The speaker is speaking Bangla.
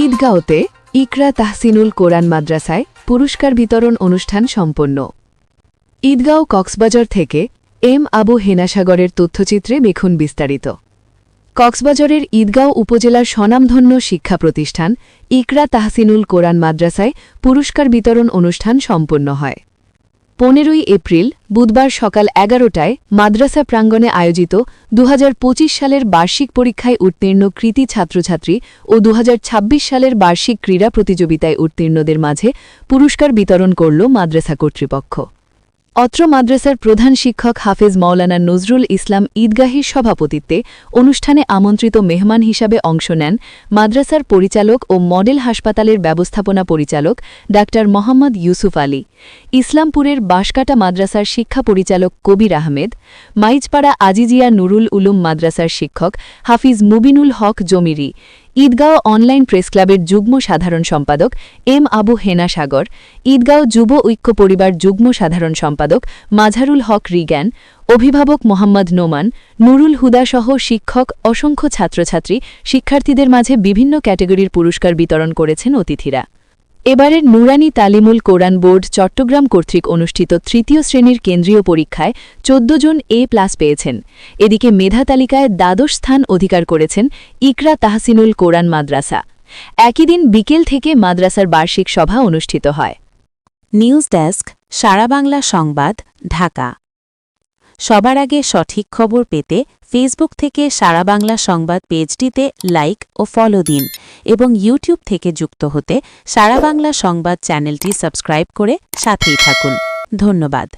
ঈদগাঁওতে ইকরা তাহসিনুল কোরআন মাদ্রাসায় পুরস্কার বিতরণ অনুষ্ঠান সম্পন্ন। ঈদগাঁও কক্সবাজার থেকে এম আবু হেনা সাগরের তথ্যচিত্রে দেখুন বিস্তারিত। কক্সবাজারের ঈদগাঁও উপজেলার স্বনামধন্য শিক্ষা প্রতিষ্ঠান ইকরা তাহসিনুল কোরআন মাদ্রাসায় পুরস্কার বিতরণ অনুষ্ঠান সম্পন্ন হয়। 15 এপ্রিল বুধবার সকাল 11টায় মাদ্রাসা প্রাঙ্গণে আয়োজিত 2025 সালের বার্ষিক পরীক্ষায় উত্তীর্ণ কৃতী ছাত্রছাত্রী ও 2026 সালের বার্ষিক ক্রীড়া প্রতিযোগিতায় উত্তীর্ণদের মাঝে পুরস্কার বিতরণ করল মাদ্রাসা কর্তৃপক্ষ। অত্র মাদ্রাসার প্রধান শিক্ষক হাফেজ মাওলানা নজরুল ইসলাম ঈদগাহীর সভাপতিত্বে অনুষ্ঠানে আমন্ত্রিত মেহমান হিসাবে অংশ নেন মাদ্রাসার পরিচালক ও মডেল হাসপাতালের ব্যবস্থাপনা পরিচালক ডাক্তার মোহাম্মদ ইউসুফ আলী, ইসলামপুরের বাঁশকাটা মাদ্রাসার শিক্ষা পরিচালক কবির আহমেদ, মাইজপাড়া আজিজিয়া নুরুল উলুম মাদ্রাসার শিক্ষক হাফিজ মুবিনুল হক জমিরি, ঈদগাঁও অনলাইন প্রেস ক্লাবের যুগ্ম সাধারণ সম্পাদক এম আবু হেনা সাগর, ঈদগাঁও যুব ঐক্য পরিবার যুগ্ম সাধারণ সম্পাদক মাঝারুল হক রিগ্যান, অভিভাবক মোহাম্মদ নোমান, নুরুল হুদাসহ শিক্ষক, অসংখ্য ছাত্রছাত্রী, শিক্ষার্থীদের মাঝে বিভিন্ন ক্যাটেগরির পুরস্কার বিতরণ করেছেন অতিথিরা। এবারের নুরানি তালিমুল কোরআন বোর্ড চট্টগ্রাম কর্তৃক অনুষ্ঠিত তৃতীয় শ্রেণীর কেন্দ্রীয় পরীক্ষায় 14 জন A+ পেয়েছেন। এদিকে মেধা তালিকায় দ্বাদশ স্থান অধিকার করেছেন ইকরা তাহসিনুল কোরআন মাদ্রাসা। একই দিন বিকেল থেকে মাদ্রাসার বার্ষিক সভা অনুষ্ঠিত হয়। নিউজ ডেস্ক, সারা বাংলা সংবাদ, ঢাকা। সবার আগে সঠিক খবর পেতে ফেসবুক থেকে সারা বাংলা সংবাদ পেজটিতে লাইক ও ফলো দিন এবং ইউটিউব থেকে যুক্ত হতে সারা বাংলা সংবাদ চ্যানেলটি সাবস্ক্রাইব করে সাথেই থাকুন। ধন্যবাদ।